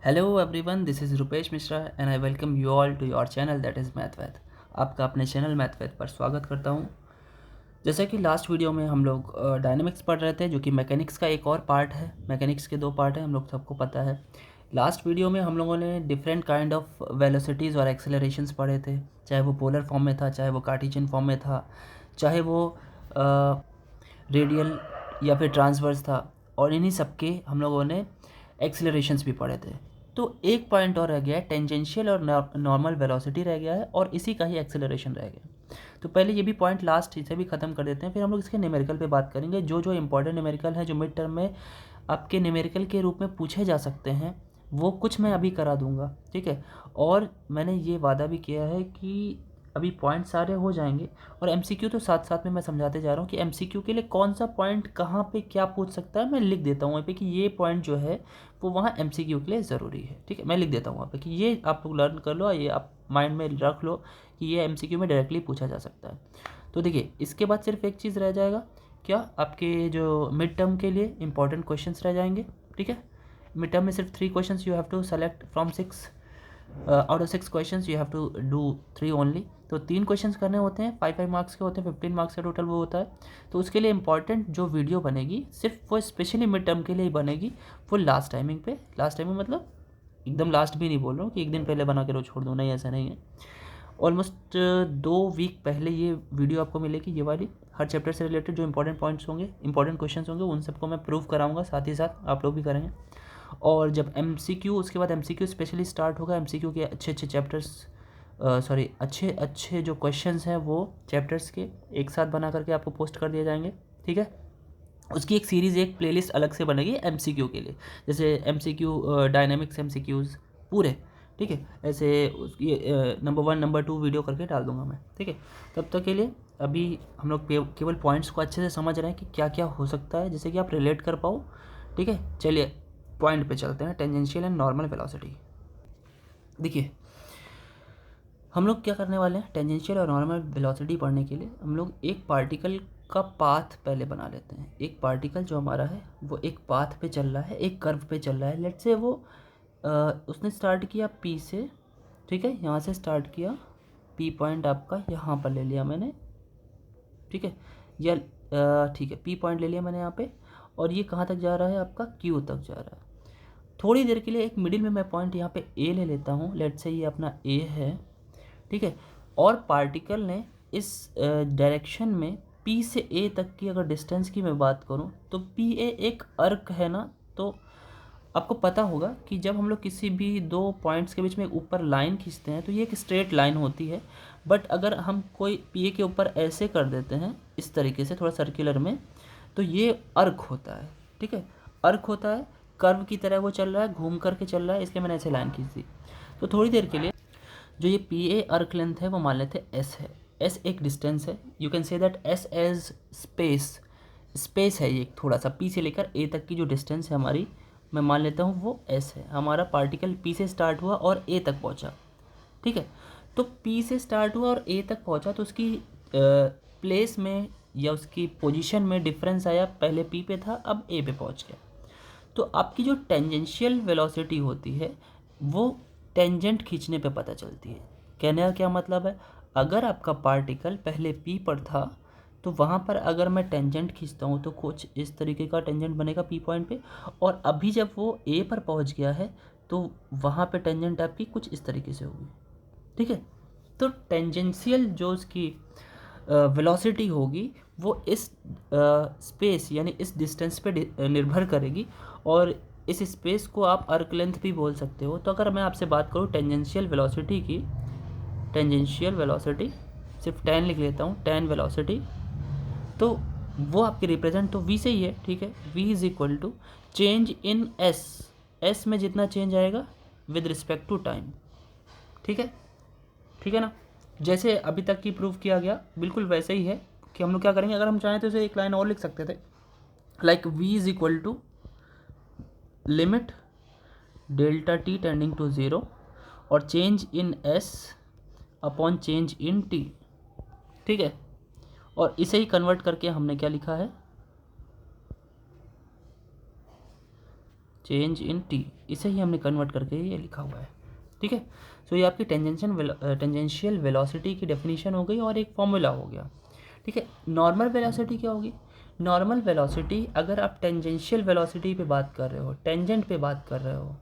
Hello everyone, this is Rupesh Mishra and I welcome you all to your channel that is Mathwath. आपका अपने channel मैथवैथ पर स्वागत करता हूँ। जैसे कि लास्ट वीडियो में हम लोग डायनेमिक्स पढ़ रहे थे, जो कि मैकेनिक्स का एक और पार्ट है। मैकेनिक्स के दो पार्ट हैं, हम लोग सबको पता है। लास्ट वीडियो में हम लोगों ने डिफरेंट काइंड ऑफ वेलोसिटीज़ और एक्सेलरेशंस पढ़े थे, चाहे वो पोलर फॉर्म में था, चाहे वो कार्टेशियन फॉर्म में था, चाहे वो रेडियल या फिर ट्रांसवर्स था, और इन्हीं सब के हम लोगों ने एक्सेलरेशंस भी पढ़े थे। तो एक पॉइंट और रह गया है, टेंजेंशियल और नॉर्मल वेलोसिटी रह गया है, और इसी का ही एक्सेलरेशन रह गया। तो पहले ये भी पॉइंट लास्ट इसे भी ख़त्म कर देते हैं, फिर हम लोग इसके न्यूमेरिकल पे बात करेंगे। जो जो इंपॉर्टेंट न्यूमेरिकल हैं, जो मिड टर्म में आपके न्यूमेरिकल के रूप में पूछे जा सकते हैं, वो कुछ मैं अभी करा दूंगा, ठीक है। और मैंने ये वादा भी किया है कि अभी पॉइंट सारे हो जाएंगे, और एमसीक्यू तो साथ साथ में मैं समझाते जा रहा हूँ कि एमसीक्यू के लिए कौन सा पॉइंट कहाँ पे क्या पूछ सकता है। मैं लिख देता हूँ वहाँ पे कि ये पॉइंट जो है वो वहाँ एमसीक्यू के लिए ज़रूरी है, ठीक है। मैं लिख देता हूँ वहाँ पे कि ये आप लोग लर्न कर लो, ये आप माइंड में रख लो कि ये एमसीक्यू में डायरेक्टली पूछा जा सकता है। तो देखिए, इसके बाद सिर्फ एक चीज़ रह जाएगा, क्या आपके जो मिड टर्म के लिए इंपॉर्टेंट क्वेश्चंस रह जाएंगे, ठीक है। मिड टर्म में सिर्फ 3 questions you have to select from 6 out of 6 questions you have to do 3 only. तो 3 क्वेश्चंस करने होते हैं, 5 मार्क्स के होते हैं, 15 मार्क्स का टोटल वो होता है। तो उसके लिए इंपॉर्टेंट जो वीडियो बनेगी सिर्फ वो स्पेशली मिड टर्म के लिए ही बनेगी, वो लास्ट टाइमिंग पे। लास्ट टाइमिंग मतलब एकदम लास्ट भी नहीं बोल रहा हूँ कि एक दिन पहले बना के रोज छोड़ दूँ, नहीं, ऐसा नहीं है। ऑलमोस्ट 2 वीक पहले ये वीडियो आपको मिलेगी, ये वाली। हर चैप्टर से रिलेटेड जो इंपॉर्टेंट पॉइंट्स होंगे, इंपॉर्टेंट क्वेश्चन होंगे, उन सबको मैं प्रूव कराऊंगा, साथ ही साथ आप लोग भी करेंगे। और जब एमसीक्यू, उसके बाद एमसीक्यू स्पेशली स्टार्ट होगा, एमसीक्यू के अच्छे अच्छे चैप्टर्स, सॉरी, अच्छे अच्छे जो क्वेश्चंस हैं वो चैप्टर्स के एक साथ बना करके आपको पोस्ट कर दिए जाएंगे, ठीक है। उसकी एक सीरीज़, एक प्लेलिस्ट अलग से बनेगी एमसीक्यू के लिए, जैसे एमसीक्यू डायनेमिक्स एमसीक्यूज़ पूरे, ठीक है। ऐसे उसकी नंबर 1 नंबर 2 वीडियो करके डाल दूंगा मैं, ठीक है। तब तक के लिए अभी हम लोग केवल पॉइंट्स को अच्छे से समझ रहे हैं कि क्या क्या हो सकता है, जिससे कि आप रिलेट कर पाओ, ठीक है। चलिए पॉइंट पे चलते हैं, टेंजेंशियल एंड नॉर्मल वेलोसिटी। देखिए, हम लोग क्या करने वाले हैं, टेंजेंशियल और नॉर्मल वेलोसिटी पढ़ने के लिए हम लोग एक पार्टिकल का पाथ पहले बना लेते हैं। एक पार्टिकल जो हमारा है वो एक पाथ पे चल रहा है, एक कर्व पे चल रहा है। लेट्स से वो उसने स्टार्ट किया पी से, ठीक है, यहाँ से स्टार्ट किया, पी पॉइंट आपका यहाँ पर ले लिया मैंने, ठीक है। या ठीक है, पी पॉइंट ले लिया मैंने यहाँ पे, और ये कहाँ तक जा रहा है, आपका क्यू तक जा रहा है। थोड़ी देर के लिए एक मिडिल में मैं पॉइंट यहाँ पे ए ले लेता हूँ, लेट से ये अपना ए है, ठीक है। और पार्टिकल ने इस डायरेक्शन में पी से ए तक की अगर डिस्टेंस की मैं बात करूँ, तो पी ए एक अर्क है ना। तो आपको पता होगा कि जब हम लोग किसी भी दो पॉइंट्स के बीच में ऊपर लाइन खींचते हैं तो ये एक स्ट्रेट लाइन होती है। बट अगर हम कोई पी ए के ऊपर ऐसे कर देते हैं, इस तरीके से थोड़ा सर्कुलर में, तो ये अर्क होता है, ठीक है। अर्क होता है, कर्व की तरह वो चल रहा है, घूम करके चल रहा है, इसलिए मैंने ऐसे लाइन खींच दी। तो थोड़ी देर के लिए जो ये पी ए अर्क लेंथ है वो मान लेते हैं एस है। एस एक डिस्टेंस है, you can say that S as space. Space है ये, थोड़ा सा पी से लेकर ए तक की जो डिस्टेंस है हमारी, मैं मान लेता हूँ वो एस है। हमारा पार्टिकल पी से स्टार्ट हुआ और ए तक पहुँचा, ठीक है। तो पी से स्टार्ट हुआ और ए तक पहुँचा, तो उसकी प्लेस में या उसकी पोजीशन में डिफरेंस आया, पहले पी पे था, अब ए पे पहुँच गया। तो आपकी जो टेंजेंशियल वेलोसिटी होती है वो टेंजेंट खींचने पे पता चलती है। कहने का क्या मतलब है, अगर आपका पार्टिकल पहले पी पर था, तो वहाँ पर अगर मैं टेंजेंट खींचता हूँ तो कुछ इस तरीके का टेंजेंट बनेगा पी पॉइंट पे, और अभी जब वो ए पर पहुँच गया है तो वहाँ पे टेंजेंट आपकी कुछ इस तरीके से होगी, ठीक है। तो टेंजेंशियल जो उसकी वेलोसिटी होगी वो इस स्पेस यानी इस डिस्टेंस पे निर्भर करेगी, और इस स्पेस को आप अर्क लेंथ भी बोल सकते हो। तो अगर मैं आपसे बात करूँ टेंजेंशियल वेलोसिटी की, टेंजेंशियल वेलोसिटी सिर्फ 10 लिख लेता हूँ, 10 वेलोसिटी, तो वो आपकी रिप्रेजेंट तो वी से ही है, ठीक है। V is equal to change in S, S में जितना चेंज आएगा विद रिस्पेक्ट टू टाइम, ठीक है, ठीक है ना। जैसे अभी तक की प्रूव किया गया बिल्कुल वैसे ही है कि हम लोग क्या करेंगे, अगर हम चाहें तो इसे एक लाइन और लिख सकते थे, like V is equal to limit delta T tending to zero और change in S upon change in T, ठीक है। और इसे ही कन्वर्ट करके हमने क्या लिखा है, चेंज इन टी, इसे ही हमने कन्वर्ट करके ये लिखा हुआ है, ठीक है। सो ये आपकी टेंजेंशियल वेलोसिटी की डेफिनेशन हो गई और एक फॉर्मूला हो गया, ठीक है। नॉर्मल वेलोसिटी क्या होगी? नॉर्मल वेलोसिटी, अगर आप टेंजेंशियल वेलोसिटी पे बात कर रहे हो, टेंजेंट पे बात कर रहे हो,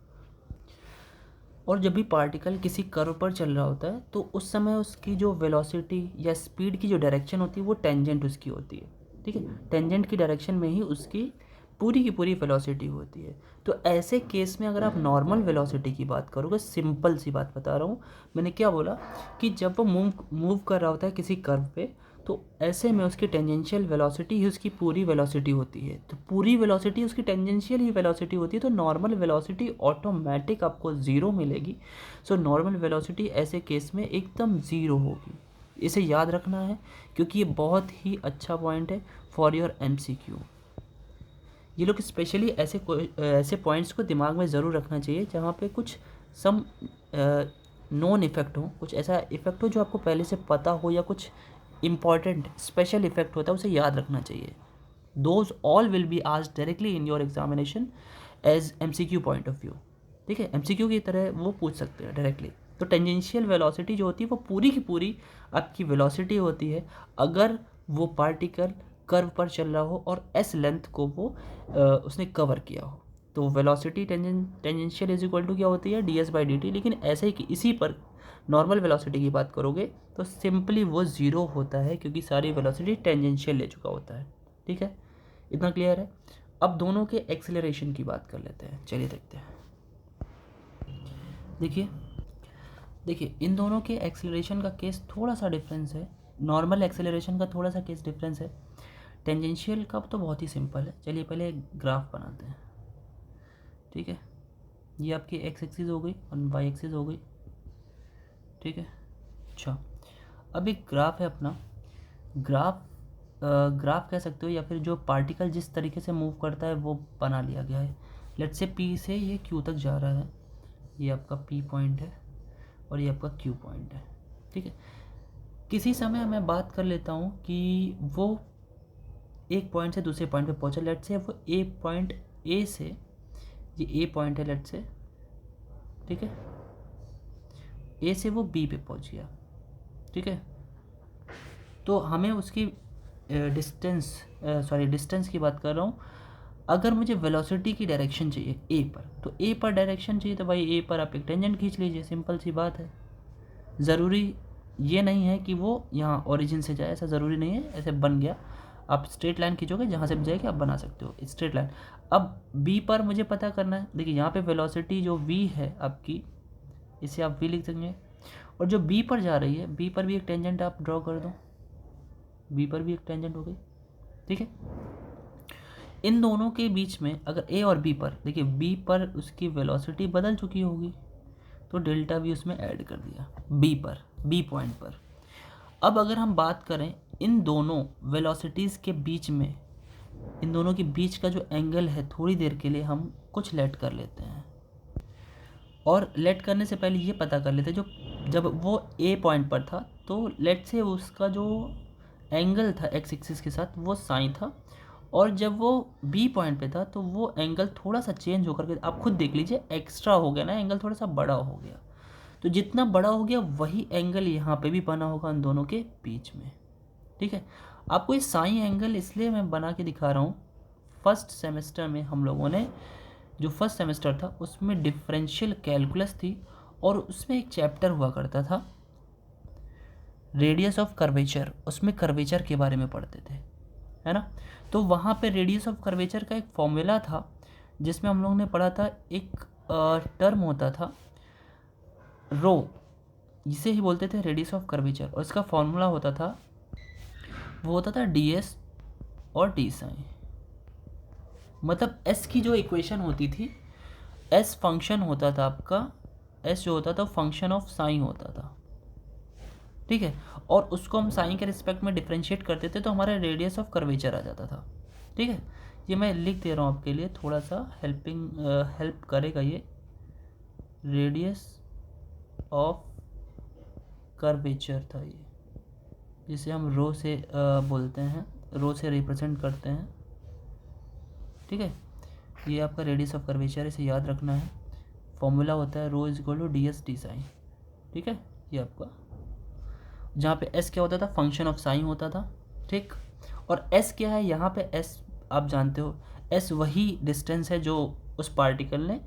और जब भी पार्टिकल किसी कर्व पर चल रहा होता है तो उस समय उसकी जो वेलोसिटी या स्पीड की जो डायरेक्शन होती है वो टेंजेंट उसकी होती है, ठीक है। टेंजेंट की डायरेक्शन में ही उसकी पूरी की पूरी वेलोसिटी होती है। तो ऐसे केस में अगर आप नॉर्मल वेलोसिटी की बात करोगे, सिंपल सी बात बता रहा हूँ, मैंने क्या बोला कि जब वो मूव कर रहा होता है किसी कर्व पे, तो ऐसे में उसकी टेंजेंशियल वेलोसिटी ही उसकी पूरी वेलोसिटी होती है। तो पूरी वेलोसिटी उसकी टेंजेंशियल ही वेलोसिटी होती है, तो नॉर्मल वेलोसिटी ऑटोमेटिक आपको ज़ीरो मिलेगी। सो नॉर्मल वेलोसिटी ऐसे केस में एकदम ज़ीरो होगी। इसे याद रखना है क्योंकि ये बहुत ही अच्छा पॉइंट है फॉर योर MCQ। ये लोग स्पेशली ऐसे पॉइंट्स को दिमाग में ज़रूर रखना चाहिए जहाँ पे कुछ सम नॉन इफ़ेक्ट हो, कुछ ऐसा इफ़ेक्ट हो जो आपको पहले से पता हो, या कुछ इम्पॉर्टेंट स्पेशल इफ़ेक्ट होता है, उसे याद रखना चाहिए। Those all will be asked directly in your examination as MCQ point of view, ठीक है। MCQ की तरह वो पूछ सकते हैं डायरेक्टली। तो टेंजेंशियल वेलोसिटी जो होती है वो पूरी की पूरी आपकी वेलोसिटी होती है अगर वो पार्टिकल कर्व पर चल रहा हो और s लेंथ को वो उसने कवर किया हो। तो velocity tangential is equal to क्या होती है? ds/dt। लेकिन ऐसे ही कि इसी पर नॉर्मल वेलोसिटी की बात करोगे तो सिंपली वो ज़ीरो होता है क्योंकि सारी वेलोसिटी टेंजेंशियल ले चुका होता है, ठीक है। इतना क्लियर है? अब दोनों के एक्सेलरेशन की बात कर लेते हैं, चलिए देखते हैं। देखिए इन दोनों के एक्सेलरेशन का केस थोड़ा सा डिफरेंस है। नॉर्मल एक्सेलरेशन का थोड़ा सा केस डिफरेंस है, टेंजेंशियल का तो बहुत ही सिंपल है। चलिए पहले एक ग्राफ बनाते हैं, ठीक है। ये आपकी एक्स एक्सिस हो गई और वाई एक्सिस हो गई, ठीक है। अच्छा, अब एक ग्राफ है अपना, ग्राफ कह सकते हो, या फिर जो पार्टिकल जिस तरीके से मूव करता है वो बना लिया गया है। लेट्स से पी से ये क्यू तक जा रहा है, ये आपका पी पॉइंट है और ये आपका क्यू पॉइंट है, ठीक है। किसी समय मैं बात कर लेता हूँ कि वो एक पॉइंट से दूसरे पॉइंट पे पहुँचा। लेट्स से वो ए से, ये ए पॉइंट है लेट्स से, ठीक है, ए से वो बी पे पहुँच गया, ठीक है। तो हमें उसकी डिस्टेंस की बात कर रहा हूँ। अगर मुझे वेलोसिटी की डायरेक्शन चाहिए ए पर, तो ए पर डायरेक्शन चाहिए तो भाई ए पर आप एक टेंजेंट खींच लीजिए, सिंपल सी बात है। ज़रूरी ये नहीं है कि वो यहाँ ओरिजिन से जाए, ऐसा ज़रूरी नहीं है। ऐसे बन गया, आप स्ट्रेट लाइन खींचोगे जहाँ से भी जाएगी आप बना सकते हो स्ट्रेट लाइन। अब बी पर मुझे पता करना है, देखिए यहाँ पे वेलोसिटी जो वी है आपकी, इसे आप वी लिख देंगे, और जो बी पर जा रही है, बी पर भी एक टेंजेंट आप ड्रॉ कर दो, बी पर भी एक टेंजेंट हो गई, ठीक है। इन दोनों के बीच में अगर ए और बी पर, देखिए बी पर उसकी वेलोसिटी बदल चुकी होगी तो डेल्टा वी उसमें ऐड कर दिया बी पर, बी पॉइंट पर। अब अगर हम बात करें इन दोनों वेलोसिटीज़ के बीच में, इन दोनों के बीच का जो एंगल है, थोड़ी देर के लिए हम कुछ लेट कर लेते हैं। और लेट करने से पहले ये पता कर लेते हैं, जो जब वो ए पॉइंट पर था तो लेट से उसका जो एंगल था एक्स एक्सिस के साथ वो साइन था, और जब वो बी पॉइंट पे था तो वो एंगल थोड़ा सा चेंज होकर के, आप खुद देख लीजिए, एक्स्ट्रा हो गया ना, एंगल थोड़ा सा बड़ा हो गया। तो जितना बड़ा हो गया वही एंगल यहाँ पे भी बना होगा उन दोनों के बीच में, ठीक है। आपको ये साइन एंगल इसलिए मैं बना के दिखा रहा हूँ, फर्स्ट सेमेस्टर में हम लोगों ने, जो फर्स्ट सेमेस्टर था उसमें डिफरेंशियल कैलकुलस थी, और उसमें एक चैप्टर हुआ करता था रेडियस ऑफ कर्वेचर, उसमें कर्वेचर के बारे में पढ़ते थे, है ना। तो वहाँ पे रेडियस ऑफ कर्वेचर का एक फॉर्मूला था जिसमें हम लोगों ने पढ़ा था, एक टर्म होता था रो, इसे ही बोलते थे रेडियस ऑफ कर्वेचर, और इसका फॉर्मूला होता था, वो होता था ds और d साइन। मतलब s की जो इक्वेशन होती थी, s फंक्शन होता था आपका, s जो होता था फंक्शन ऑफ साइन होता था, ठीक है। और उसको हम साइन के रिस्पेक्ट में डिफ्रेंशिएट करते थे तो हमारा रेडियस ऑफ कर्वेचर आ जाता था, ठीक है। ये मैं लिख दे रहा हूँ आपके लिए, थोड़ा सा हेल्प करेगा ये, रेडियस ऑफ कर्वेचर था ये, जिसे हम रो से बोलते हैं, रो से रिप्रेजेंट करते हैं, ठीक है। ये आपका रेडियस ऑफ कर्वेचर, इसे याद रखना है। फॉर्मूला होता है rho is equal to D S D sine, ठीक है। ये आपका, जहाँ पे एस क्या होता था, फंक्शन ऑफ साइन होता था, ठीक। और एस क्या है यहाँ पे, एस आप जानते हो, एस वही डिस्टेंस है जो उस पार्टिकल ने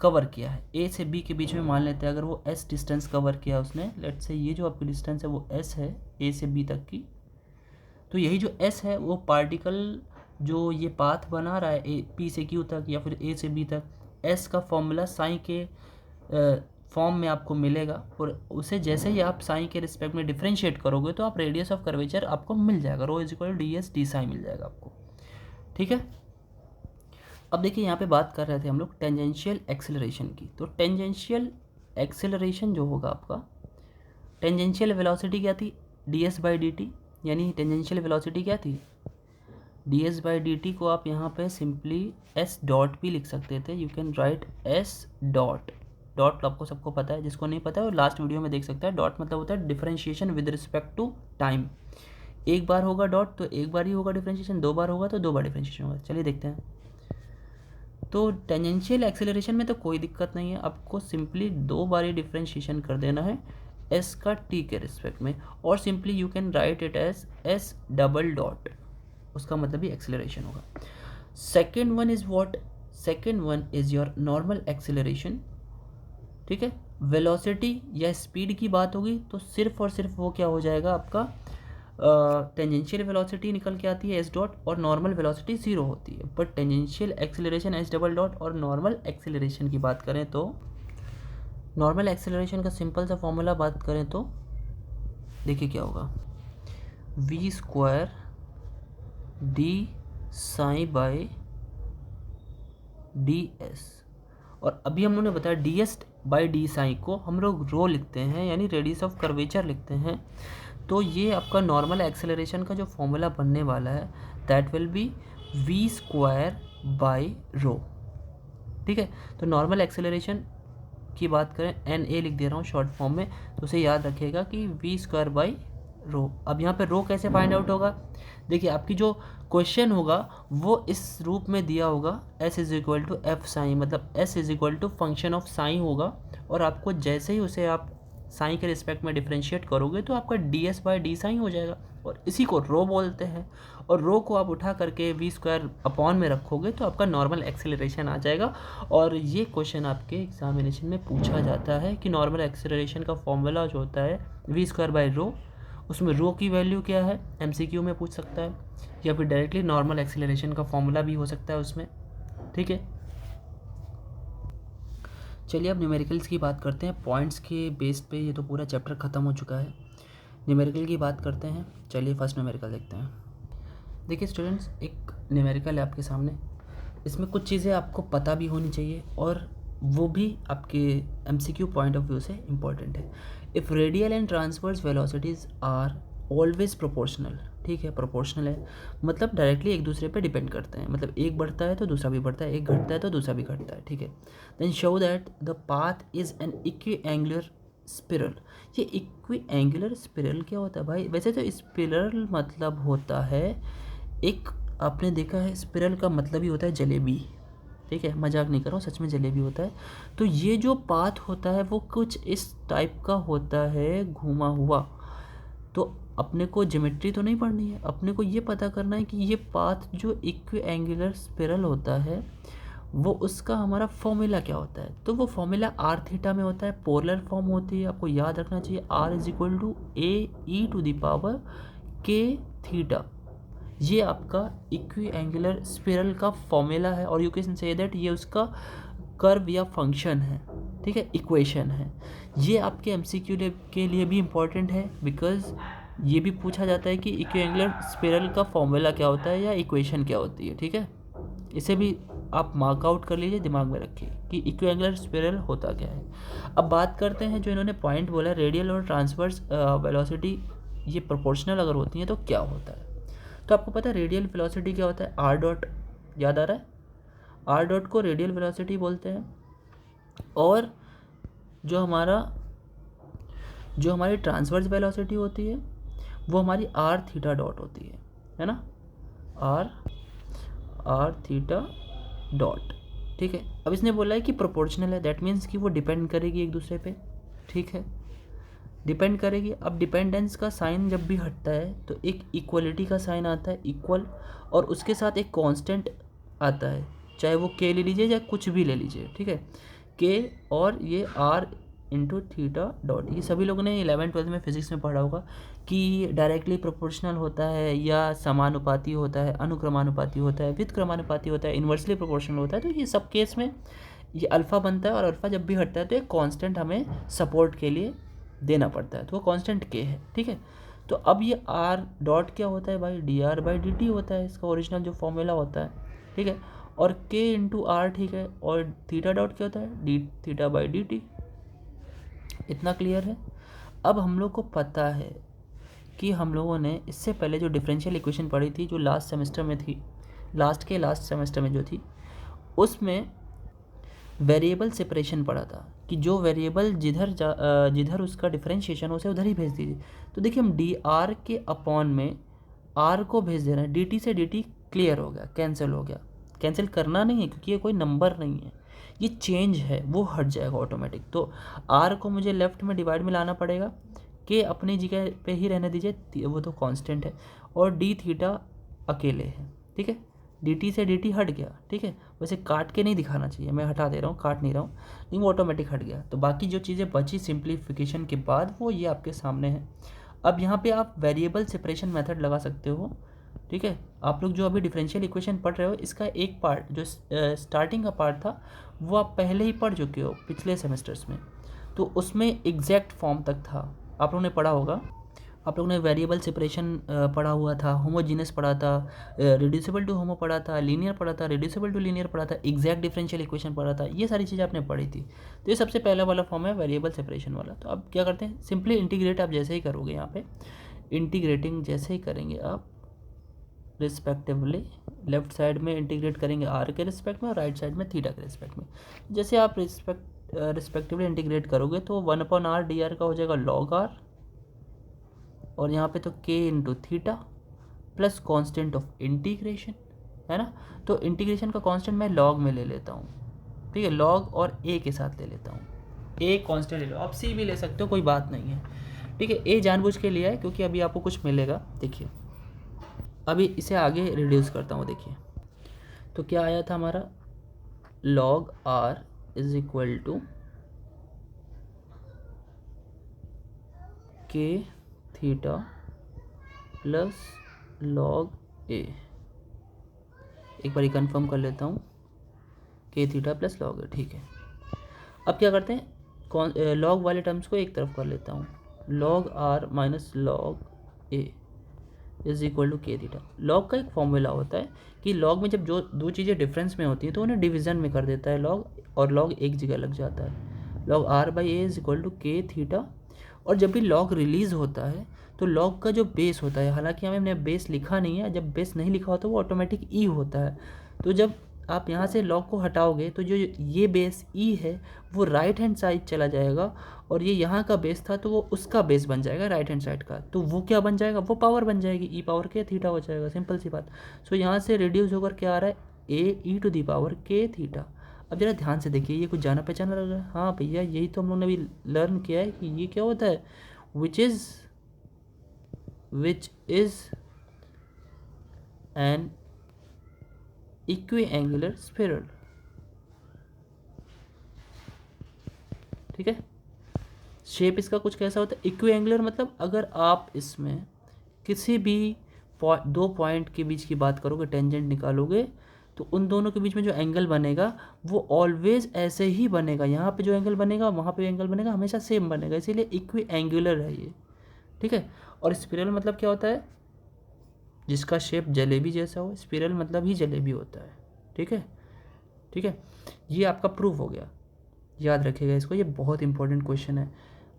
कवर किया है। ए से बी के बीच में मान लेते हैं अगर वो एस डिस्टेंस कवर किया उसने, लेट्स से ये जो आपकी डिस्टेंस है वो एस है ए से बी तक की, तो यही जो एस है वो पार्टिकल जो ये पाथ बना रहा है ए पी से क्यू तक या फिर ए से बी तक, एस का फॉर्मूला साइन के फॉर्म में आपको मिलेगा, और उसे जैसे ही आप साइन के रिस्पेक्ट में डिफरेंशिएट करोगे तो आप रेडियस ऑफ कर्वेचर आपको मिल जाएगा, rho is equal D S D sine मिल जाएगा आपको, ठीक है। अब देखिए यहाँ पे बात कर रहे थे हम लोग टेंजेंशियल एक्सेलरेशन की। तो टेंजेंशियल एक्सेलरेशन जो होगा आपका, टेंजेंशियल वेलोसिटी क्या थी, D S by D T, यानी टेंजेंशियल वेलोसिटी क्या थी, D S by D T को आप यहाँ पे सिंपली एस डॉट भी लिख सकते थे, you can right S dot. Dot आपको सबको पता है, जिसको नहीं पता है वो लास्ट वीडियो में देख सकता है। डॉट मतलब होता है differentiation with respect to time. एक बार होगा डॉट तो एक बार ही होगा डिफरेंशिएशन, दो बार होगा तो दो बार डिफरेंशिएशन होगा। चलिए देखते हैं। तो टेंजेंशियल एक्सेलरेशन में तो कोई दिक्कत नहीं है, आपको सिंपली दो बार ही डिफरेंशिएशन कर देना है एस का टी के रिस्पेक्ट में, और simply you can write it as S double dot, उसका मतलब भी एक्सेलरेशन होगा। Second one is what, second one is your normal acceleration, ठीक है। वेलोसिटी या स्पीड की बात होगी तो सिर्फ और सिर्फ वो क्या हो जाएगा आपका, टेंजेंशियल वेलोसिटी निकल के आती है एस डॉट, और नॉर्मल वेलोसिटी ज़ीरो होती है। But tangential acceleration S double dot, और नॉर्मल एक्सेलरेशन की बात करें तो नॉर्मल एक्सेलरेशन का सिंपल सा फॉर्मूला बात करें तो देखिए क्या होगा, V square D psi by D S. और अभी हम लोगों ने बताया D S by D psi को हम लोग रो लिखते हैं, यानी रेडियस ऑफ कर्वेचर लिखते हैं। तो ये आपका नॉर्मल एक्सेलरेशन का जो फॉर्मूला बनने वाला है that will be V square by rho, ठीक है। तो नॉर्मल एक्सेलरेशन की बात करें, एन ए लिख दे रहा हूँ शॉर्ट फॉर्म में, तो उसे याद रखिएगा कि वी स्क्वायर बाई रो। अब यहाँ पे रो कैसे फाइंड आउट होगा, देखिए आपकी जो क्वेश्चन होगा वो इस रूप में दिया होगा, S is equal to F sine, मतलब S is equal to function of sine होगा, और आपको जैसे ही उसे आप साइन के रिस्पेक्ट में डिफरेंशिएट करोगे तो आपका D S by D sine हो जाएगा, और इसी को रो बोलते हैं। और रो को आप उठा करके वी स्क्वायर अपॉन में रखोगे तो आपका नॉर्मल एक्सेलरेशन आ जाएगा। और ये क्वेश्चन आपके एग्जामिनेशन में पूछा जाता है कि नॉर्मल एक्सेलरेशन का फॉर्मूला जो होता है वी स्क्वायर बाई रो, उसमें रो की वैल्यू क्या है एमसीक्यू में पूछ सकता है, या फिर डायरेक्टली नॉर्मल एक्सेलरेशन का फॉर्मूला भी हो सकता है उसमें, ठीक है। चलिए अब न्यूमेरिकल्स की बात करते हैं। पॉइंट्स के बेस पे ये तो पूरा चैप्टर ख़त्म हो चुका है, न्यूमेरिकल की बात करते हैं। चलिए फर्स्ट न्यूमेरिकल देखते हैं। देखिए स्टूडेंट्स, एक न्यूमेरिकल है आपके सामने, इसमें कुछ चीज़ें आपको पता भी होनी चाहिए और वो भी आपके एमसीक्यू पॉइंट ऑफ व्यू से इम्पॉर्टेंट है। If radial and transverse velocities are always proportional, ठीक है, प्रोपोर्शनल है मतलब डायरेक्टली एक दूसरे पे डिपेंड करते हैं, मतलब एक बढ़ता है तो दूसरा भी बढ़ता है, एक घटता है तो दूसरा भी घटता है, ठीक है। Then show that the path is an equiangular spiral. ये इक्वी एंगुलर स्पिरल क्या होता है भाई, वैसे तो स्पिरल मतलब होता है एक, आपने देखा है स्पिरल का मतलब ही होता है जलेबी, ठीक है, मजाक नहीं कर रहा हूँ, सच में जलेबी होता है। तो ये जो पाथ होता है वो कुछ इस टाइप का होता है, घुमा हुआ। तो अपने को ज्योमेट्री तो नहीं पढ़नी है, अपने को ये पता करना है कि ये पाथ जो इक्वी एंगुलर स्पिरल होता है वो उसका हमारा फॉर्मूला क्या होता है। तो वो फॉर्मूला आर थीटा में होता है, पोलर फॉर्म होती है, आपको याद रखना चाहिए R is equal to A E to the power K theta. ये आपका इक्वी एंगुलर स्पिरल का फॉर्मूला है, और यू कैन से दैट ये उसका कर्व या फंक्शन है, ठीक है, इक्वेशन है। ये आपके एमसीक्यू के लिए भी इम्पॉर्टेंट है, बिकॉज ये भी पूछा जाता है कि इक्विएंगुलर स्पिरल का फॉर्मूला क्या होता है या इक्वेशन क्या होती है, ठीक है। इसे भी आप मार्कआउट कर लीजिए, दिमाग में रखिए कि इक्विएंगुलर स्पिरल होता क्या है। अब बात करते हैं जो इन्होंने पॉइंट बोला, रेडियल और ट्रांसवर्स वेलोसिटी ये प्रोपोर्शनल अगर होती हैं तो क्या होता है। तो आपको पता है रेडियल वेलोसिटी क्या होता है, आर डॉट, याद आ रहा है, आर डॉट को रेडियल वेलोसिटी बोलते हैं। और जो हमारी ट्रांसवर्स वेलोसिटी होती है वो हमारी आर थीटा डॉट होती है ना, आर थीटा डॉट। ठीक है, अब इसने बोला है कि प्रोपोर्शनल है, दैट मीन्स कि वो डिपेंड करेगी एक दूसरे पे। ठीक है, डिपेंड करेगी। अब डिपेंडेंस का साइन जब भी हटता है तो एक इक्वलिटी का साइन आता है, इक्वल, और उसके साथ एक कांस्टेंट आता है, चाहे वो के ले लीजिए या कुछ भी ले लीजिए। ठीक है, के और ये आर इंटू थीटा डॉट। ये सभी लोगों ने 11th-12th में फिजिक्स में पढ़ा होगा कि डायरेक्टली प्रोपोर्शनल होता है या समानुपाती होता है, अनुक्रमानुपाती होता है, विद क्रमानुपाती होता है, इन्वर्सली प्रोपोर्शनल होता है। तो ये सब केस में ये अल्फ़ा बनता है, और अल्फ़ा जब भी हटता है तो एक कांस्टेंट हमें सपोर्ट के लिए देना पड़ता है, तो वो कांस्टेंट के है। ठीक है, तो अब ये आर डॉट क्या होता है भाई, D R by D T होता है, इसका ओरिजिनल जो फॉर्मूला होता है। ठीक है, और के इंटू आर। ठीक है, और थीटा डॉट क्या होता है, D theta by D T. इतना क्लियर है। अब हम लोग को पता है कि हम लोगों ने इससे पहले जो डिफरेंशियल इक्वेशन पढ़ी थी, जो लास्ट सेमेस्टर में थी, लास्ट सेमेस्टर में जो थी, उसमें वेरिएबल सेपरेशन पड़ा था कि जो वेरिएबल जिधर उसका डिफरेंशिएशन हो उसे उधर ही भेज दीजिए। तो देखिए, हम डी आर के अपॉन में आर को भेज दे रहे हैं, डी टी से डी टी क्लियर हो गया, कैंसिल हो गया। कैंसिल करना नहीं है क्योंकि ये कोई नंबर नहीं है, ये चेंज है, वो हट जाएगा ऑटोमेटिक। तो आर को मुझे लेफ्ट में डिवाइड में लाना पड़ेगा, के अपनी जगह पे ही रहने दीजिए, वो तो कांस्टेंट है, और डी थीटा अकेले है। ठीक है, डी टी से डी टी हट गया। ठीक है, वैसे काट के नहीं दिखाना चाहिए, मैं हटा दे रहा हूँ, काट नहीं रहा हूँ, लेकिन वो ऑटोमेटिक हट गया। तो बाकी जो चीज़ें बची सिंप्लीफिकेशन के बाद वो ये आपके सामने है। अब यहाँ पे आप वेरिएबल सेपरेशन मेथड लगा सकते हो। ठीक है, आप लोग जो अभी डिफरेंशियल इक्वेशन पढ़ रहे हो, इसका एक पार्ट जो स्टार्टिंग का पार्ट था वो आप पहले ही पढ़ चुके हो पिछले सेमेस्टर्स में, तो उसमें एग्जैक्ट फॉर्म तक था, आप लोगों ने पढ़ा होगा। आप लोगों ने वेरिएबल सेपरेशन पढ़ा हुआ था, होमोजीनियस पढ़ा था, रिड्यूसिबल टू होमो पढ़ा था, लीनियर पढ़ा था, रिड्यूसिबल टू लीनियर पढ़ा था, एग्जैक्ट डिफरेंशियल इक्वेशन पढ़ा था, ये सारी चीज़ें आपने पढ़ी थी। तो ये सबसे पहला वाला फॉर्म है वेरिएबल सेपरेशन वाला। तो अब क्या करते हैं, सिंपली इंटीग्रेट आप जैसे ही करोगे, यहाँ पे इंटीग्रेटिंग जैसे ही करेंगे आप रिस्पेक्टिवली, लेफ्ट साइड में इंटीग्रेट करेंगे आर के रिस्पेक्ट में और राइट साइड में थीटा के रिस्पेक्ट में। जैसे आप रिस्पेक्टिवली इंटीग्रेट करोगे तो 1/r डी आर का हो जाएगा लॉग आर, और यहाँ पे तो k into theta plus constant of integration, है ना। तो इंटीग्रेशन का कॉन्स्टेंट मैं लॉग में ले लेता हूँ। ठीक है, लॉग और a के साथ ले लेता हूँ, a कॉन्स्टेंट ले लो, आप c भी ले सकते हो, कोई बात नहीं है। ठीक है, a जानबूझ के लिया है क्योंकि अभी आपको कुछ मिलेगा। देखिए, अभी इसे आगे रिड्यूस करता हूँ। देखिए, तो क्या आया था हमारा, log r is equal to k theta plus log a। एक बार कंफर्म कर लेता हूँ, k theta plus log a। ठीक है, अब क्या करते हैं, लॉग वाले टर्म्स को एक तरफ कर लेता हूँ, log r minus log a is equal to K theta. Log का एक फॉर्मूला होता है कि लॉग में जब जो दो चीज़ें डिफरेंस में होती हैं तो उन्हें डिवीज़न में कर देता है लॉग, और लॉग एक जगह लग जाता है। Log r by A is equal to K theta. और जब भी लॉग रिलीज़ होता है तो लॉग का जो बेस होता है, हालांकि हमने बेस लिखा नहीं है, जब बेस नहीं लिखा होता वो ऑटोमेटिक ई होता है। तो जब आप यहाँ से लॉग को हटाओगे तो जो ये बेस ई है वो राइट हैंड साइड चला जाएगा, और ये यहाँ का बेस था तो वो उसका बेस बन जाएगा राइट हैंड साइड का, तो वो क्या बन जाएगा, वो पावर बन जाएगी, ई पावर के थीटा हो जाएगा, सिंपल सी बात। सो यहाँ से रिड्यूस होकर क्या आ रहा है, ए E to the power K theta. अब जरा ध्यान से देखिए, ये कुछ जाना पहचाना लग रहा है। हाँ भैया, यही तो हम लोग ने अभी लर्न किया है कि ये क्या होता है, विच इज़ एन इक्विएंगुलर स्फीरल। ठीक है, शेप इसका कुछ कैसा होता है, इक्विएंगुलर मतलब अगर आप इसमें किसी भी दो पॉइंट के बीच की बात करोगे, टेंजेंट निकालोगे, तो उन दोनों के बीच में जो एंगल बनेगा वो ऑलवेज ऐसे ही बनेगा। यहाँ पे जो एंगल बनेगा वहाँ पे एंगल बनेगा, हमेशा सेम बनेगा, इसीलिए इक्विएंगुलर है ये। ठीक है, और स्पिरल मतलब क्या होता है, जिसका शेप जलेबी जैसा हो, स्पिरल मतलब ही जलेबी होता है। ठीक है, ठीक है, ये आपका प्रूफ हो गया, याद रखिएगा इसको, ये बहुत इंपॉर्टेंट क्वेश्चन है।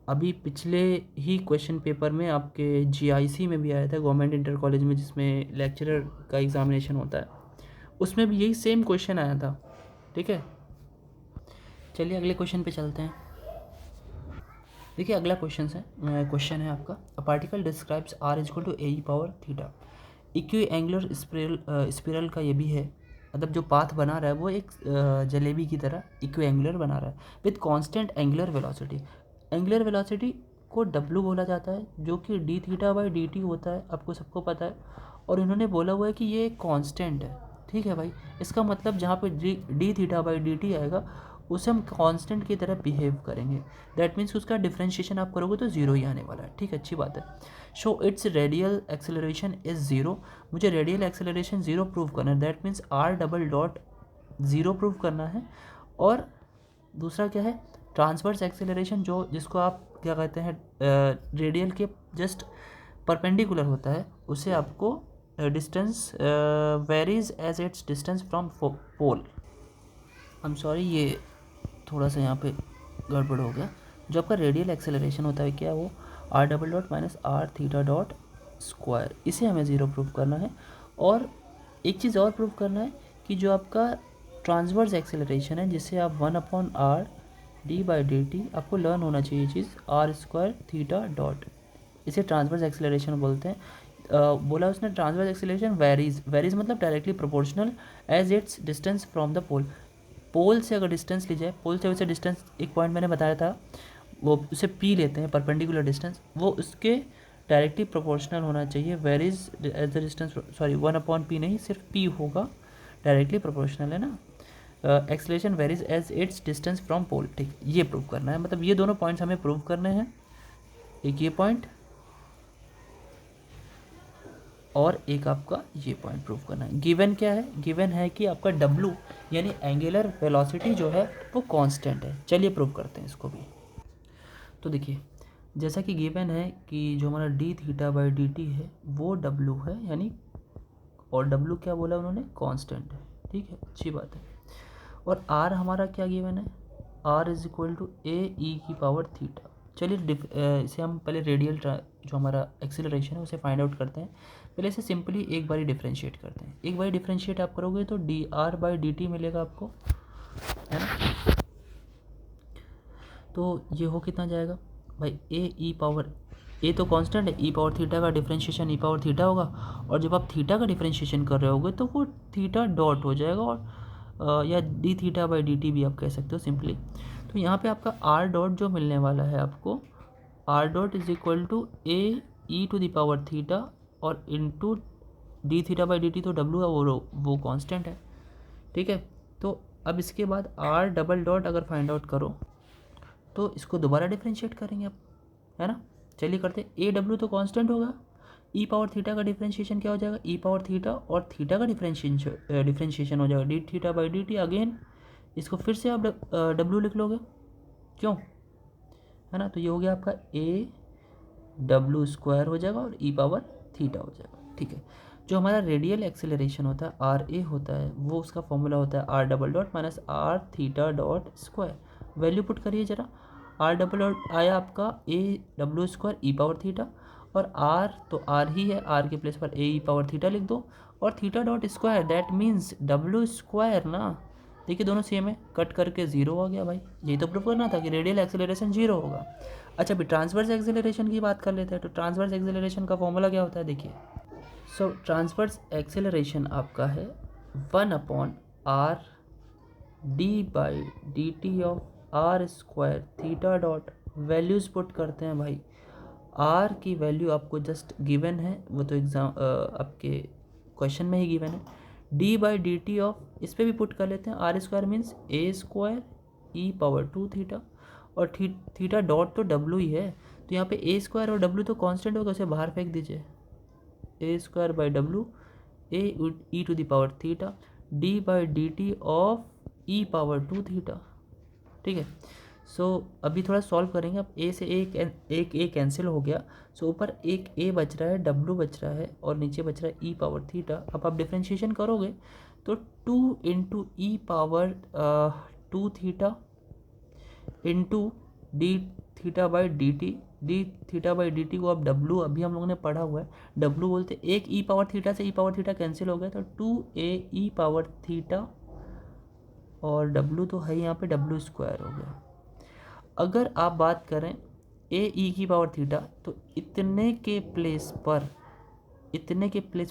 अभी पिछले ही क्वेश्चन पेपर में आपके जीआईसी में भी आया था, गवर्नमेंट इंटर कॉलेज में, जिसमें लेक्चरर का एग्जामिनेशन होता है, उसमें भी यही सेम क्वेश्चन आया था। ठीक है, चलिए अगले क्वेश्चन पे चलते हैं। देखिए, अगला क्वेश्चन है आपका, a particle describes r is equal to A power theta. Equiangular spiral का ये भी है मतलब जो पाथ बना रहा है वो एक जलेबी की तरह इक्विएंगुलर बना रहा है with constant angular velocity. Angular velocity को W बोला जाता है, जो कि D theta by D T होता है, आपको सबको पता है। और इन्होंने बोला हुआ है कि ये कांस्टेंट है, ठीक है भाई। इसका मतलब जहाँ पे D theta by D T आएगा उसे हम कांस्टेंट की तरह बिहेव करेंगे। दैट मीन्स उसका डिफरेंशिएशन आप करोगे तो ज़ीरो ही आने वाला है, ठीक है, अच्छी बात है। Show its radial acceleration is zero. मुझे रेडियल एक्सेलरेशन ज़ीरो प्रूव करना है, that means R double dot zero prove करना है। और दूसरा क्या है, ट्रांसवर्स एक्सेलरेशन, जो जिसको आप क्या कहते हैं रेडियल के जस्ट परपेंडिकुलर होता है, उसे आपको distance varies as its distance from pole. I am sorry, ये थोड़ा सा यहाँ पे गड़बड़ हो गया। जो आपका रेडियल एक्सेलरेशन होता है क्या है वो R double dot minus R theta dot square, इसे हमें ज़ीरो प्रूव करना है। और एक चीज़ और प्रूव करना है कि जो आपका ट्रांसवर्स एक्सेलरेशन है, जिसे आप 1/r D by D T, आपको लर्न होना चाहिए चीज़ आर स्क्वायर थीटा डॉट, इसे ट्रांसवर्स एक्सेलरेशन बोलते हैं। बोला उसने ट्रांसवर्स एक्सेलरेशन वेरीज मतलब directly proportional as its distance from the pole. Pole से अगर डिस्टेंस ली जाए, पोल से वैसे डिस्टेंस एक पॉइंट मैंने बताया था, वो उसे पी लेते हैं परपेंडिकुलर डिस्टेंस, वो उसके डायरेक्टली प्रोपोर्शनल होना चाहिए। Varies as the distance, sorry 1/p नहीं, सिर्फ p होगा, डायरेक्टली प्रोपोर्शनल है ना। Acceleration varies as its distance from pole, ठीक, ये प्रूव करना है। मतलब ये दोनों पॉइंट्स हमें प्रूव करने हैं, एक ये पॉइंट और एक आपका ये पॉइंट प्रूव करना है। गिवन क्या है, गिवन है कि आपका W यानी एंगुलर वेलोसिटी जो है वो कांस्टेंट है। चलिए प्रूव करते हैं इसको भी। तो देखिए, जैसा कि गिवन है कि जो हमारा D theta by D T है वो W है, यानी, और W क्या बोला उन्होंने, कांस्टेंट है, ठीक है, अच्छी बात है। और R हमारा क्या गिवन है, R is equal to A ई की पावर थीटा। चलिए इसे हम पहले रेडियल जो हमारा एक्सेलरेशन है उसे फाइंड आउट करते हैं। पहले इसे सिंपली एक बारी डिफरेंशिएट करते हैं। एक बारी डिफरेंशिएट आप करोगे तो D R by D T मिलेगा आपको, है ना। तो ये हो कितना जाएगा भाई, ए ई पावर, ए तो कांस्टेंट है, ई पावर थीटा का डिफरेंशिएशन ई पावर थीटा होगा। और जब आप थीटा का डिफरेंशिएशन कर रहे होगे तो वो थीटा डॉट हो जाएगा, और या D theta by D T भी आप कह सकते हो सिंपली। तो यहाँ पे आपका आर डॉट जो मिलने वाला है आपको, R dot is equal to A E to the power theta और into D theta by D T, तो डब्ल्यू है वो कांस्टेंट है, ठीक है। तो अब इसके बाद आर डबल डॉट अगर फाइंड आउट करो तो इसको दोबारा डिफरेंशिएट करेंगे आप, है ना। चलिए करते, ए डब्ल्यू तो कांस्टेंट होगा, ई पावर थीटा का डिफरेंशिएशन क्या हो जाएगा, ई पावर थीटा, और थीटा का डिफरेंशिएशन हो जाएगा D theta by D T. Again इसको फिर से आप डब्ल्यू लिख लोगे, क्यों, है ना। तो ये हो गया आपका ए डब्ल्यू स्क्वायर हो जाएगा और ई पावर थीटा हो जाएगा, ठीक है। जो हमारा रेडियल एक्सेलरेशन होता है आर ए होता है, वो उसका फॉर्मूला होता है R double dot minus R theta dot square. Value put करिए जरा, आर डबल डॉट आया आपका A W square E power theta, और आर तो आर ही है, आर के प्लेस पर ए ई पावर थीटा लिख दो, और theta dot square that means W square ना। देखिए दोनों सेम है, कट करके जीरो हो गया भाई। यही तो प्रूव करना था कि रेडियल एक्सेलरेशन जीरो होगा। अच्छा अभी ट्रांसवर्स एक्सेलरेशन की बात कर लेते हैं। तो ट्रांसवर्स एक्सेलरेशन का फॉर्मूला क्या होता है, देखिए। सो ट्रांसवर्स एक्सेलरेशन आपका है 1/r D by D T of R square theta dot, values put करते हैं भाई। आर की वैल्यू आपको जस्ट गिवन है, वो तो एग्जाम आपके क्वेश्चन में ही गिवन है। D by D T of, इस पर भी पुट कर लेते हैं, R square means A square E power 2 theta, और थीटा डॉट तो डब्ल्यू ही है। तो यहाँ पे ए स्क्वायर और डब्ल्यू तो कांस्टेंट होगा, उसे बाहर फेंक दीजिए, A square by W A E to the power theta D by D T of E power 2 theta, ठीक है। सो अभी थोड़ा सॉल्व करेंगे। अब ए से एक ए कैंसिल हो गया, सो ऊपर एक ए बच रहा है, डब्ल्यू बच रहा है, और नीचे बच रहा है ई पावर थीटा। अब आप डिफ्रेंशिएशन करोगे तो 2 into E power 2 theta into D theta by D T, D theta by D T को अब डब्ल्यू, अभी हम लोगों ने पढ़ा हुआ है डब्ल्यू बोलते, एक ई पावर थीटा से ई पावर थीटा कैंसिल हो गया, तो 2a ई पावर थीटा, और डब्ल्यू तो है यहाँ पे डब्ल्यू स्क्वायर हो गया। अगर आप बात करें ए ई की पावर थीटा, तो इतने के प्लेस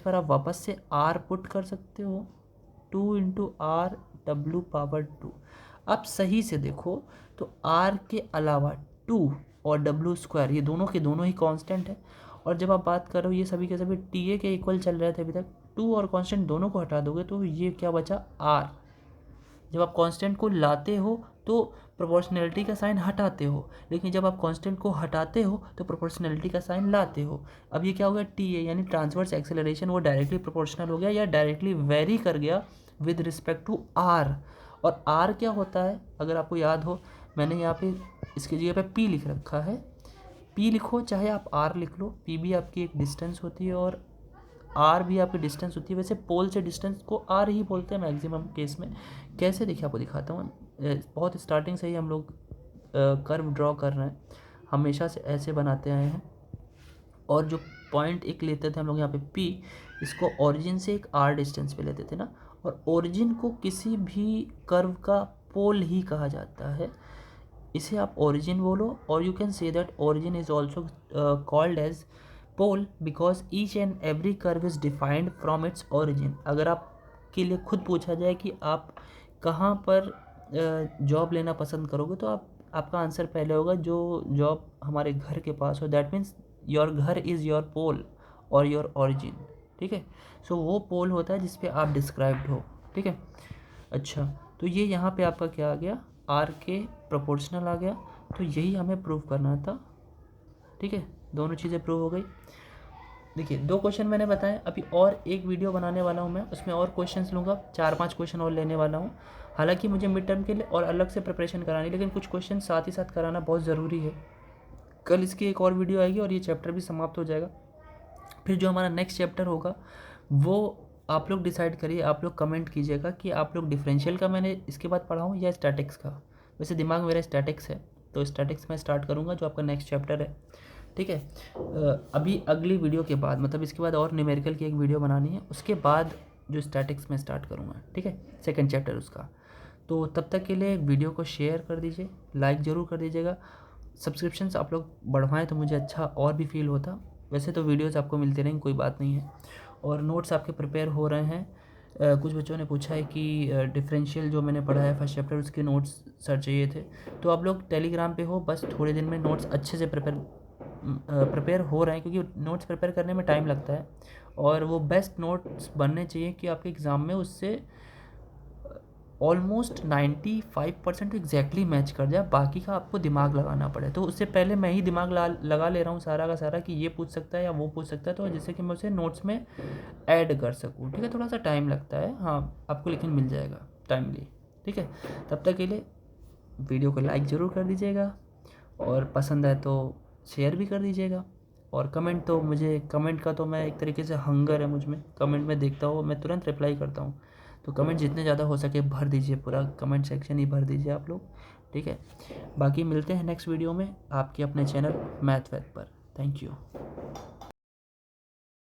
पर आप वापस से आर पुट कर सकते हो, 2 × R W⁻²। अब सही से देखो तो R के अलावा 2 और W² ये दोनों के दोनों ही कांस्टेंट है। और जब आप बात करो ये सभी के सभी TA के इक्वल चल रहे थे अभी तक, 2 और कांस्टेंट दोनों को हटा दोगे तो ये क्या बचा R। जब आप कांस्टेंट को लाते हो तो प्रोपोर्शनैलिटी का साइन हटाते हो, लेकिन जब आप कांस्टेंट को हटाते हो तो प्रोपोर्शनैलिटी का साइन लाते हो। अब ये क्या हो गया, TA यानी ट्रांसवर्स एक्सेलरेशन वो डायरेक्टली प्रोपोर्शनल हो गया या डायरेक्टली वेरी कर गया विद रिस्पेक्ट टू R। और R क्या होता है अगर आपको याद हो, मैंने यहाँ पे इसकी जगह पे P लिख रखा है। P लिखो चाहे आप R लिख लो, P भी आपकी एक डिस्टेंस होती है और R भी आपकी डिस्टेंस होती है। वैसे पोल से डिस्टेंस को R ही बोलते हैं मैक्सिमम केस में। कैसे देखिए आपको दिखाता हूँ, बहुत स्टार्टिंग से ही हम लोग कर्व ड्रॉ कर रहे हैं, हमेशा से ऐसे बनाते आए हैं। और जो पॉइंट एक लेते थे हम लोग यहाँ पे P, इसको ओरिजिन से एक R डिस्टेंस पे लेते थे ना, और ओरिजिन को किसी भी कर्व का पोल ही कहा जाता है। इसे आप ओरिजिन बोलो, और you can say that origin is also called as pole because each and every curve is defined from its origin. अगर आपके लिए खुद पूछा जाए कि आप कहाँ पर जॉब लेना पसंद करोगे, तो आपका आंसर पहले होगा जो जॉब हमारे घर के पास हो। दैट मीन्स योर घर इज़ योर पोल और योर ओरिजिन। ठीक है, सो वो पोल होता है जिस पे आप डिस्क्राइब्ड हो। ठीक है, अच्छा तो ये यहाँ पे आपका क्या आ गया, R के प्रोपोर्शनल आ गया। तो यही हमें प्रूव करना था। ठीक है, दोनों चीज़ें प्रूव हो गई। देखिए 2 क्वेश्चन मैंने बताए, अभी और एक वीडियो बनाने वाला हूँ मैं, उसमें और क्वेश्चंस लूँगा, 4-5 क्वेश्चन और लेने वाला हूँ। हालांकि मुझे मिड टर्म के लिए और अलग से प्रिपरेशन करानी, लेकिन कुछ क्वेश्चन साथ ही साथ कराना बहुत ज़रूरी है। कल इसकी एक और वीडियो आएगी और ये चैप्टर भी समाप्त हो जाएगा। फिर जो हमारा नेक्स्ट चैप्टर होगा वो आप लोग डिसाइड करिए, आप लोग कमेंट कीजिएगा कि आप लोग डिफरेंशियल का मैंने इसके बाद पढ़ाऊँ या स्टैटिक्स का। वैसे दिमाग मेरा स्टैटिक्स है, तो स्टैटिक्स में स्टार्ट करूँगा जो आपका नेक्स्ट चैप्टर है। ठीक है, अभी अगली वीडियो के बाद, मतलब इसके बाद और न्यूमेरिकल की एक वीडियो बनानी है, उसके बाद जो स्टैटिक्स में स्टार्ट करूँगा। ठीक है, सेकंड चैप्टर उसका। तो तब तक के लिए वीडियो को शेयर कर दीजिए, लाइक ज़रूर कर दीजिएगा, सब्सक्रिप्शंस आप लोग बढ़वाएं तो मुझे अच्छा और भी फील होता। वैसे तो वीडियोज़ आपको मिलते रहेंगे, कोई बात नहीं है। और नोट्स आपके प्रिपेयर हो रहे हैं। कुछ बच्चों ने पूछा है कि डिफरेंशियल जो मैंने पढ़ा है फर्स्ट चैप्टर, उसके नोट्स सर चाहिए थे। तो आप लोग टेलीग्राम पे हो, बस थोड़े दिन में नोट्स अच्छे से प्रिपेयर हो रहे हैं, क्योंकि नोट्स प्रिपेयर करने में टाइम लगता है और वो बेस्ट नोट्स बनने चाहिए कि आपके एग्ज़ाम में उससे ऑलमोस्ट 95% एग्जैक्टली मैच कर जाए, बाकी का आपको दिमाग लगाना पड़े। तो उससे पहले मैं ही दिमाग लगा ले रहा हूँ सारा का सारा कि ये पूछ सकता है या वो पूछ सकता है, तो जिससे कि मैं उसे नोट्स में ऐड कर सकूँ। ठीक है, थोड़ा सा टाइम लगता है हाँ आपको, लेकिन मिल जाएगा टाइमली। ठीक है, तब तक के लिए वीडियो को लाइक ज़रूर कर दीजिएगा, और पसंद है तो शेयर भी कर दीजिएगा। और कमेंट तो मुझे, कमेंट का तो मैं एक तरीके से हंगर है मुझ में, कमेंट में देखता हूँ मैं तुरंत रिप्लाई करता हूँ। तो कमेंट जितने ज़्यादा हो सके भर दीजिए, पूरा कमेंट सेक्शन ही भर दीजिए आप लोग। ठीक है, बाकी मिलते हैं नेक्स्ट वीडियो में आपके अपने चैनल मैथ वैथ पर। Thank you.